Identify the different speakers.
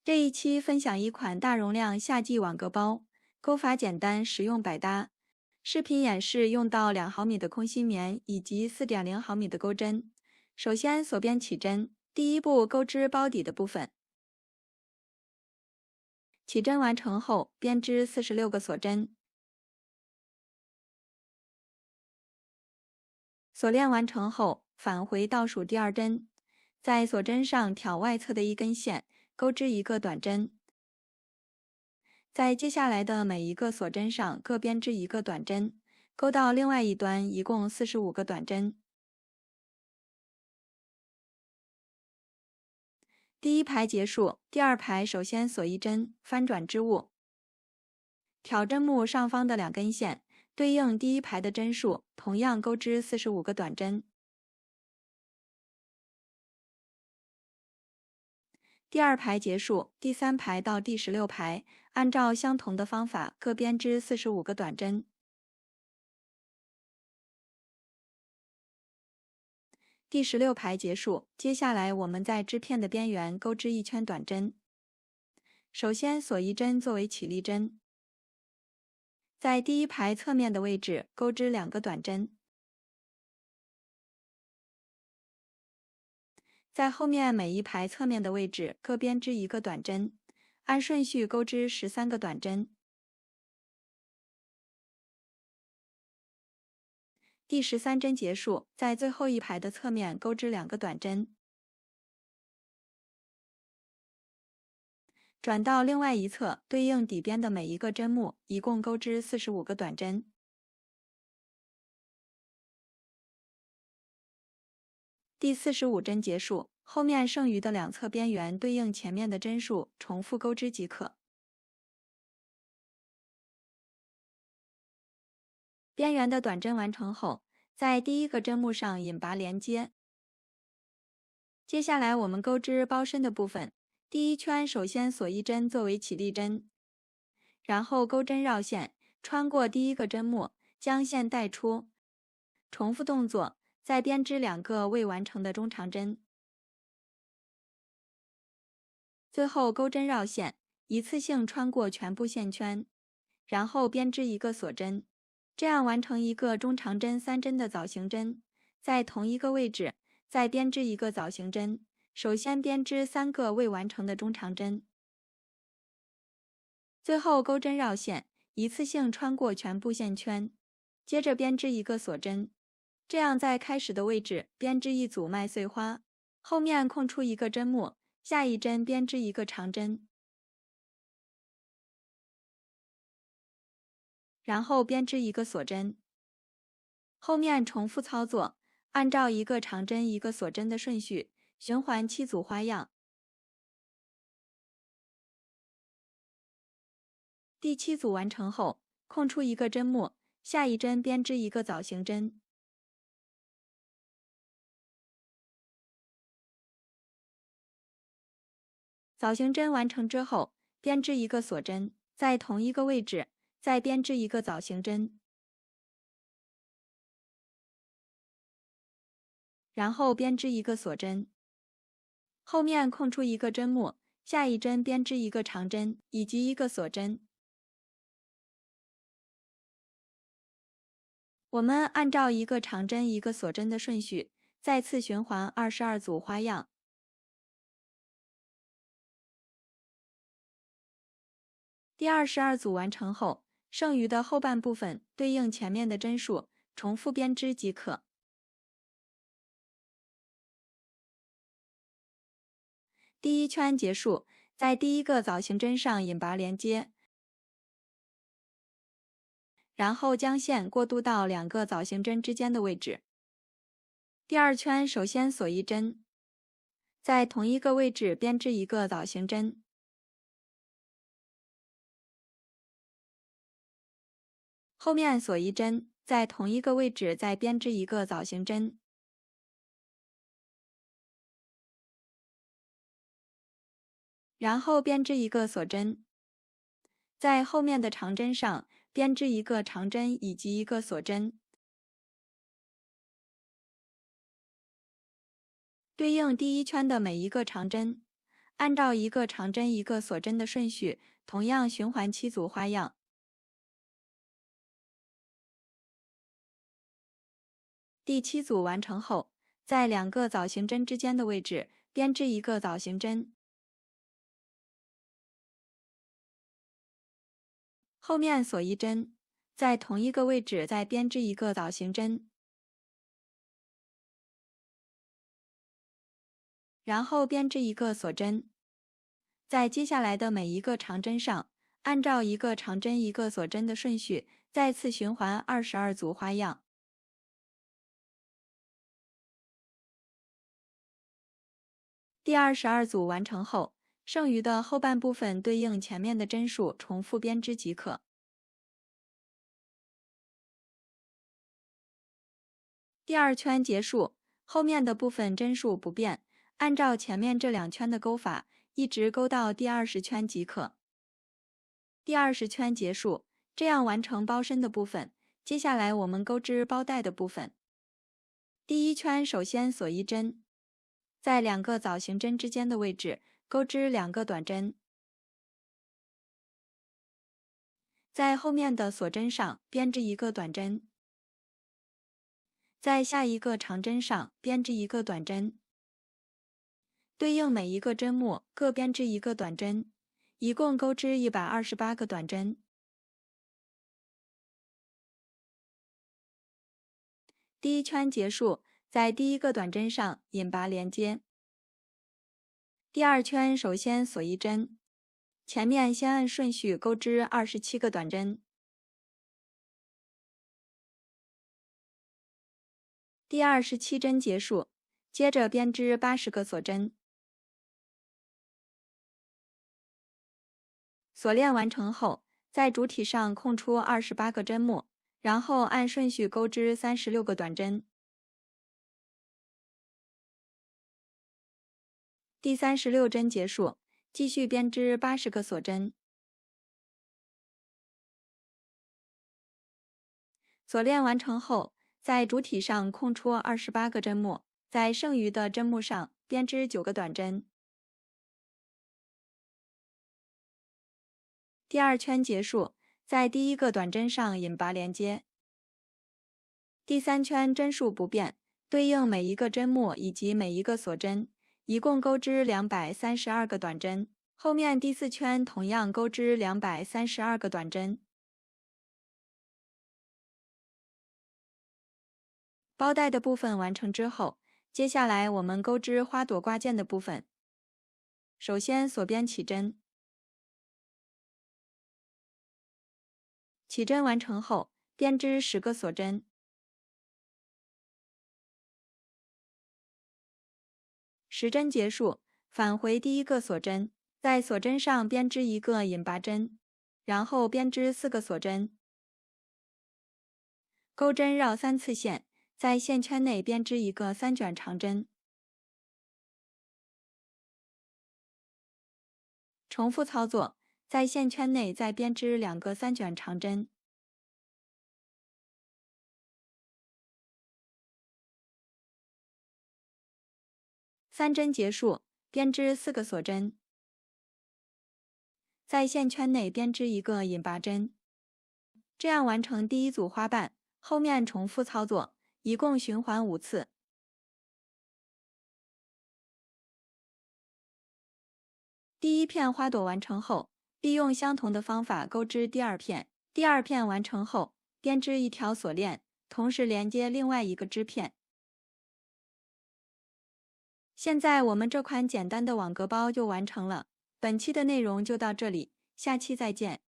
Speaker 1: 这一期分享一款大容量夏季网格包，钩法简单，实用百搭。视频演示用到2毫米的空心棉以及4.0毫米的钩针。首先锁边起针，第一步钩织包底的部分。起针完成后，编织46个锁针。锁链完成后，返回倒数第2针，在锁针上挑外侧的一根线，钩织一个短针。在接下来的每一个锁针上各编织一个短针，钩到另外一端，一共45个短针。第一排结束，第二排首先锁一针，翻转织物，挑针目上方的2根线，对应第一排的针数，同样钩织45个短针。第二排结束，第3排到第16排，按照相同的方法各编织45个短针。第16排结束，接下来我们在织片的边缘钩织一圈短针。首先锁一针作为起立针，在第一排侧面的位置钩织2个短针，在后面每一排侧面的位置各编织一个短针，按顺序钩织13个短针。第13针结束，在最后一排的侧面钩织2个短针，转到另外一侧，对应底边的每一个针目，一共钩织45个短针。第45针结束，后面剩余的2侧边缘对应前面的针数，重复钩织即可。边缘的短针完成后，在第一个针目上引拔连接。接下来我们钩织包身的部分，第一圈首先锁一针作为起立针，然后钩针绕线，穿过第一个针目，将线带出，重复动作，再编织2个未完成的中长针。最后钩针绕线，一次性穿过全部线圈，然后编织一个锁针，这样完成一个中长针3针的枣形针。在同一个位置再编织一个枣形针，首先编织3个未完成的中长针，最后钩针绕线，一次性穿过全部线圈，接着编织一个锁针，这样在开始的位置编织一组麦穗花，后面空出一个针目，下一针编织一个长针，然后编织一个锁针，后面重复操作，按照一个长针一个锁针的顺序循环7组花样。第7组完成后，空出一个针目，下一针编织一个枣形针，枣形针完成之后，编织一个锁针，在同一个位置再编织一个枣形针，然后编织一个锁针，后面空出一个针目，下一针编织一个长针以及一个锁针。我们按照一个长针一个锁针的顺序，再次循环22组花样。第22组完成后，剩余的后半部分对应前面的针数，重复编织即可。第一圈结束，在第一个枣形针上引拔连接，然后将线过渡到2个枣形针之间的位置。第2圈首先锁一针，在同一个位置编织一个枣形针，后面锁一针，在同一个位置再编织一个枣形针，然后编织一个锁针，在后面的长针上编织一个长针以及一个锁针，对应第一圈的每一个长针，按照一个长针一个锁针的顺序，同样循环7组花样。第7组完成后，在2个枣形针之间的位置编织一个枣形针，后面锁一针，在同一个位置再编织一个枣形针，然后编织一个锁针。在接下来的每一个长针上，按照一个长针一个锁针的顺序，再次循环22组花样。第22组完成后，剩余的后半部分对应前面的针数重复编织即可。第2圈结束，后面的部分针数不变，按照前面这2圈的钩法，一直钩到第20圈即可。第20圈结束，这样完成包身的部分。接下来我们钩织包带的部分。第1圈首先锁一针，在2个枣形针之间的位置钩织2个短针，在后面的锁针上编织一个短针，在下一个长针上编织一个短针，对应每一个针目各编织一个短针，一共钩织128个短针。第1圈结束，在第1个短针上引拔连接。第2圈首先锁一针，前面先按顺序钩织27个短针。第27针结束，接着编织80个锁针。锁链完成后，在主体上空出28个针目，然后按顺序钩织36个短针。第36针结束，继续编织80个锁针。锁链完成后，在主体上空出28个针目，在剩余的针目上编织9个短针。第2圈结束，在第1个短针上引拔连接。第3圈针数不变，对应每一个针目以及每一个锁针，一共钩织232个短针。后面第4圈同样钩织232个短针。包带的部分完成之后，接下来我们钩织花朵挂件的部分。首先锁边起针，起针完成后，编织10个锁针。10针结束，返回第1个锁针，在锁针上编织一个引拔针，然后编织4个锁针。钩针绕3次线，在线圈内编织一个3卷长针。重复操作，在线圈内再编织2个3卷长针。3针结束，编织4个锁针，在线圈内编织一个引拔针，这样完成第1组花瓣。后面重复操作，一共循环5次。第1片花朵完成后，利用相同的方法钩织第2片。第2片完成后，编织一条锁链，同时连接另外一个织片。现在我们这款简单的网格包就完成了。本期的内容就到这里，下期再见。